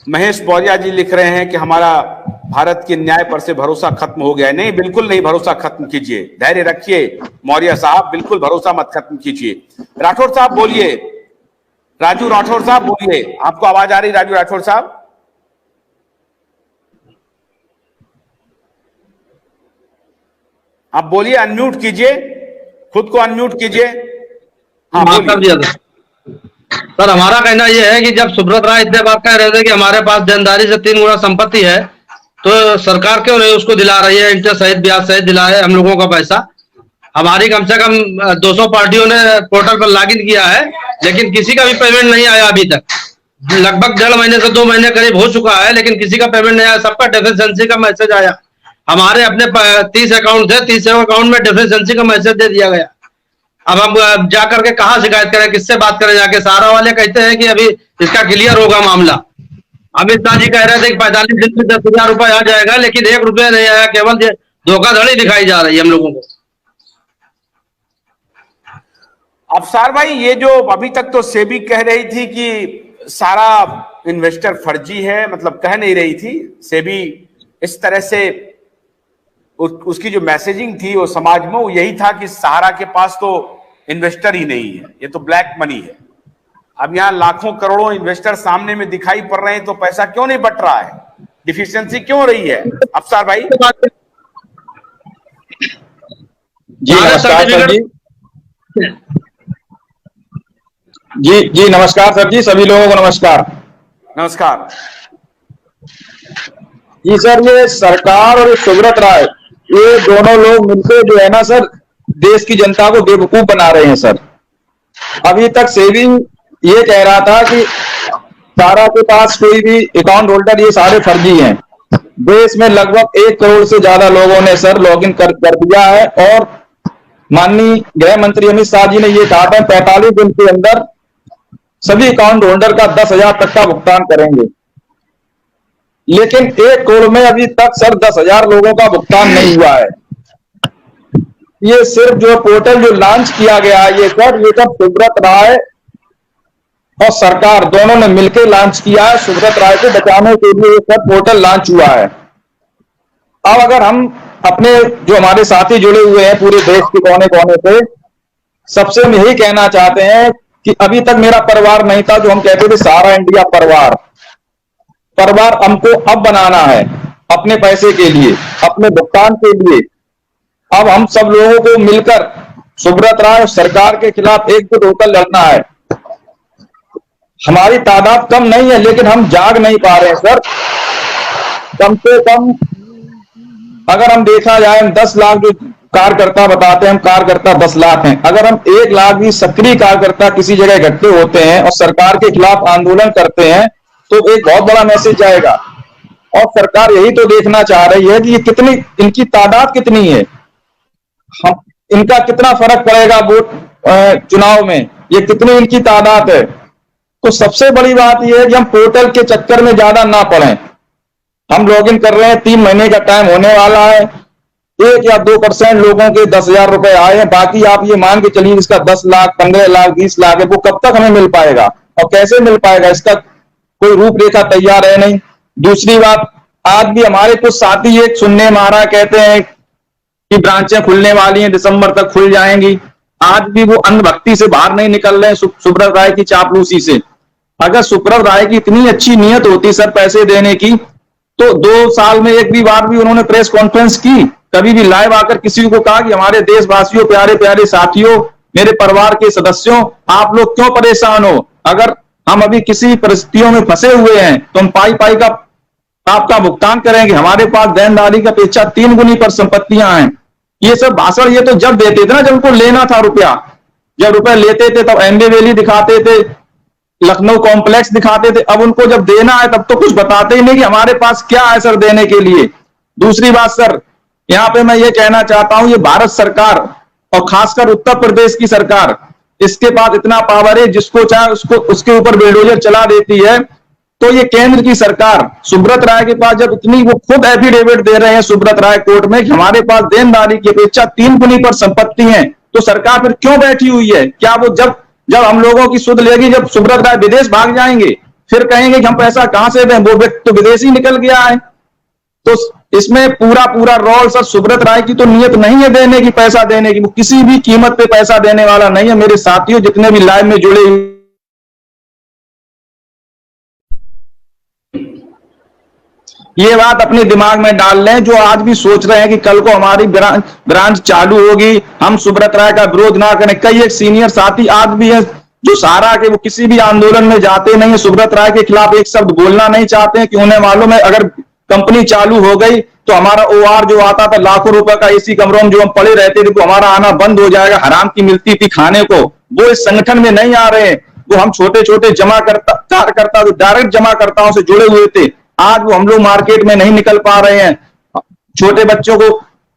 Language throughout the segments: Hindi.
महेश मौर्य जी लिख रहे हैं कि हमारा भारत के न्याय पर से भरोसा खत्म हो गया है। नहीं, बिल्कुल नहीं, भरोसा खत्म कीजिए, धैर्य रखिए मौर्य साहब, बिल्कुल भरोसा मत खत्म कीजिए। राठौर साहब बोलिए, राजू राठौर साहब बोलिए, आपको आवाज आ रही राजू राठौर साहब? आप बोलिए, अनम्यूट कीजिए, खुद को अनम्यूट कीजिए। हाँ बोलिए। सर, हमारा कहना यह है कि जब सुब्रत राय इतने बात कह रहे थे कि हमारे पास देनदारी से 3 गुना संपत्ति है, तो सरकार क्यों नहीं उसको दिला रही है? इंटरेस्ट सहित ब्याज सहित दिला है हम लोगों का पैसा। हमारी कम से कम 200 पार्टियों ने पोर्टल पर लॉगिन किया है, लेकिन किसी का भी पेमेंट नहीं आया अभी तक। लगभग 1.5 महीने से 2 महीने करीब हो चुका है, लेकिन किसी का पेमेंट नहीं आया। सबका डेफिशिएंसी का मैसेज आया। हमारे अपने 30 अकाउंट थे, 30 अकाउंट में डेफिशिएंसी का मैसेज दे दिया गया। अब हम जाकर के कहां शिकायत करें, किससे बात करें जाके? सहारा वाले कहते हैं कि अभी इसका क्लियर होगा मामला। अमित शाह जी कह रहे थे कि 45 दिन में 10,000 रुपए आ जाएगा, लेकिन 1 रुपया नहीं आया। केवल धोखाधड़ी दिखाई जा रही है हम लोगों को। अफसार भाई, ये जो अभी तक तो सेबी कह रही थी कि सारा इन्वेस्टर फर्जी है, मतलब कह नहीं रही थी सेबी इस तरह से, उसकी जो मैसेजिंग थी वो समाज में वो यही था कि सहारा के पास तो इन्वेस्टर ही नहीं है, ये तो ब्लैक मनी है। अब यहाँ लाखों करोड़ों इन्वेस्टर सामने में दिखाई पड़ रहे हैं, तो पैसा क्यों नहीं बट रहा है? डिफिशियंसी क्यों रही है अफसार भाई? जी नमस्कार सर जी। जी नमस्कार सर जी, सभी लोगों को नमस्कार। नमस्कार जी सर, ये सरकार और सुब्रत राय, ये दोनों लोग मिलकर जो है ना सर, देश की जनता को बेवकूफ बना रहे हैं सर। अभी तक सेबी ये कह रहा था कि सारा के पास कोई भी अकाउंट होल्डर ये सारे फर्जी हैं। देश में लगभग 1 करोड़ से ज्यादा लोगों ने सर लॉगिन कर दिया है, और माननीय गृह मंत्री अमित शाह जी ने ये कहा था 45 दिन के अंदर सभी अकाउंट होल्डर का 10,000 तक का भुगतान करेंगे। लेकिन 1 करोड़ में अभी तक सर 10,000 लोगों का भुगतान नहीं हुआ है। ये सिर्फ जो पोर्टल जो लॉन्च किया गया है, ये सब सुब्रत राय और सरकार दोनों ने मिलकर लॉन्च किया है। सुब्रत राय को बचाने के लिए ये सब पोर्टल लॉन्च हुआ है। अब अगर हम अपने जो हमारे साथी जुड़े हुए हैं पूरे देश के कोने कोने से, सबसे हम यही कहना चाहते हैं कि अभी तक मेरा परिवार नहीं था, जो हम कहते थे सारा इंडिया परिवार हमको अब बनाना है, अपने पैसे के लिए, अपने भुगतान के लिए। अब हम सब लोगों को मिलकर सुब्रत राय और सरकार के खिलाफ एकजुट होकर लड़ना है। हमारी तादाद कम नहीं है, लेकिन हम जाग नहीं पा रहे हैं सर। कम से कम अगर हम देखा जाए, 10 लाख जो कार्यकर्ता बताते हैं, हम कार्यकर्ता 10 लाख हैं। अगर हम 1 लाख भी सक्रिय कार्यकर्ता किसी जगह इकट्ठे होते हैं और सरकार के खिलाफ आंदोलन करते हैं, तो एक बहुत बड़ा मैसेज जाएगा। और सरकार यही तो देखना चाह रही है कि ये कितनी, इनकी तादाद कितनी है, हम इनका कितना फर्क पड़ेगा वोट चुनाव में, ये कितनी इनकी तादाद है। तो सबसे बड़ी बात यह है कि हम पोर्टल के चक्कर में ज्यादा ना पड़ें। हम लॉगिन कर रहे हैं, 3 महीने का टाइम होने वाला है। 1 या 2% लोगों के 10,000 रुपए आए हैं। बाकी आप ये मान के चलिए इसका 10 लाख, 15 लाख, 20 लाख है, वो कब तक हमें मिल पाएगा और कैसे मिल पाएगा, इसका कोई रूपरेखा तैयार है नहीं। दूसरी बात, आज भी हमारे कुछ साथी एक सुनने में आ रहा, कहते हैं कि ब्रांचें खुलने वाली हैं, दिसंबर तक खुल जाएंगी। आज भी वो अंधभक्ति से बाहर नहीं निकल रहे हैं, सुब्रत राय की चापलूसी से। अगर सुब्रत राय की इतनी अच्छी नीयत होती सर पैसे देने की, तो 2 साल में एक भी बार भी उन्होंने प्रेस कॉन्फ्रेंस की, कभी भी लाइव आकर किसी को कहा कि हमारे देशवासियों, प्यारे प्यारे साथियों, मेरे परिवार के सदस्यों, आप लोग क्यों परेशान हो? अगर हम अभी किसी परिस्थितियों में फंसे हुए हैं तो हम पाई का आपका भुगतान करेंगे। हमारे पास देनदारी की अपेक्षा 3 गुनी पर संपत्तियां हैं। ये सब भाषण ये तो जब देते थे ना, जब उनको लेना था रुपया, जब रुपया लेते थे तब एमबी वैली दिखाते थे, लखनऊ कॉम्प्लेक्स दिखाते थे। अब उनको जब देना है तब तो कुछ बताते ही नहीं कि हमारे पास क्या है सर देने के लिए। दूसरी बात सर, यहां पे मैं ये कहना चाहता हूं, ये भारत सरकार और खासकर उत्तर प्रदेश की सरकार, इसके पास इतना पावर है, जिसको चाहे उसको उसके ऊपर बुलडोजर चला देती है। तो ये केंद्र की सरकार सुब्रत राय के पास जब इतनी, वो खुद एफिडेविट दे रहे हैं सुब्रत राय कोर्ट में कि हमारे पास देनदारी की अपेक्षा 3 गुनी पर संपत्ति है, तो सरकार फिर क्यों बैठी हुई है? क्या वो जब हम लोगों की सुध लेगी, जब सुब्रत राय विदेश भाग जाएंगे, फिर कहेंगे कि हम पैसा कहां से दें, वो व्यक्ति तो विदेशी निकल गया है। तो इसमें पूरा पूरा रोल सर सुब्रत राय की तो नियत नहीं है देने की, पैसा देने की। वो किसी भी कीमत पे पैसा देने वाला नहीं है। मेरे साथियों जितने भी लाइव में जुड़े, ये बात अपने दिमाग में डाल लें जो आज भी सोच रहे हैं कि कल को हमारी ब्रांच चालू होगी, हम सुब्रत राय का विरोध ना करें। कई एक सीनियर साथी आज भी है जो सहारा के, वो किसी भी आंदोलन में जाते नहीं है, सुब्रत राय के खिलाफ एक शब्द बोलना नहीं चाहते हैं कि उन्हें मालूम है अगर कंपनी चालू हो गई तो हमारा ओआर जो आता था लाखों रुपए का एसी कमरों में जो हम पड़े रहते थे, तो हमारा आना बंद हो जाएगा, हराम की मिलती थी खाने को। वो इस संगठन में नहीं आ रहे हैं। वो हम छोटे छोटे कार्यकर्ता जो डायरेक्ट जमाकर्ताओं से जुड़े हुए थे, आज वो हम लोग मार्केट में नहीं निकल पा रहे हैं। छोटे बच्चों को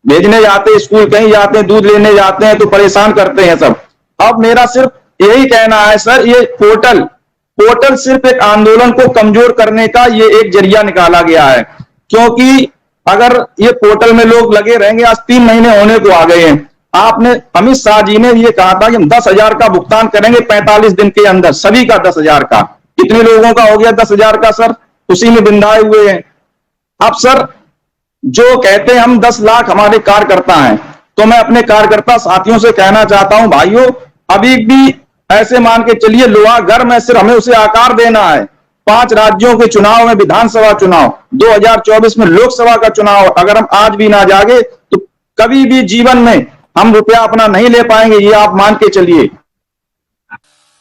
भेजने जाते, स्कूल कहीं जाते हैं, दूध लेने जाते हैं तो परेशान करते हैं सब। अब मेरा सिर्फ यही कहना है सर, ये पोर्टल सिर्फ एक आंदोलन को कमजोर करने का ये एक जरिया निकाला गया है। क्योंकि अगर ये पोर्टल में लोग लगे रहेंगे, आज 3 महीने होने को आ गए हैं, आपने अमित शाह जी ने ये कहा था कि हम 10,000 का भुगतान करेंगे 45 दिन के अंदर, सभी का 10,000 का। कितने लोगों का हो गया 10,000 का सर? उसी में बिंदाए हुए हैं। अब सर जो कहते हैं हम 10 लाख हमारे कार्यकर्ता हैं, तो मैं अपने कार्यकर्ता साथियों से कहना चाहता हूं, भाइयों अभी भी ऐसे मान के चलिए लोहा गर्म है, सिर्फ हमें उसे आकार देना है। 5 राज्यों के चुनाव में विधानसभा चुनाव, 2024 में लोकसभा का चुनाव, अगर हम आज भी ना जागे तो कभी भी जीवन में हम रुपया अपना नहीं ले पाएंगे, ये आप मान के चलिए।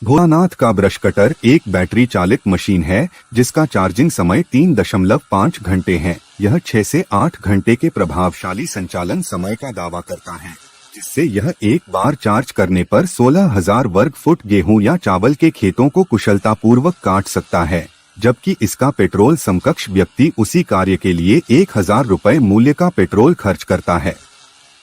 भोलानाथ का ब्रश कटर एक बैटरी चालित मशीन है जिसका चार्जिंग समय 3.5 घंटे है। यह 6 से 8 घंटे के प्रभावशाली संचालन समय का दावा करता है, जिससे यह एक बार चार्ज करने पर 16,000 वर्ग फुट गेहूं या चावल के खेतों को कुशलतापूर्वक काट सकता है, जबकि इसका पेट्रोल समकक्ष व्यक्ति उसी कार्य के लिए 1,000 रुपए मूल्य का पेट्रोल खर्च करता है।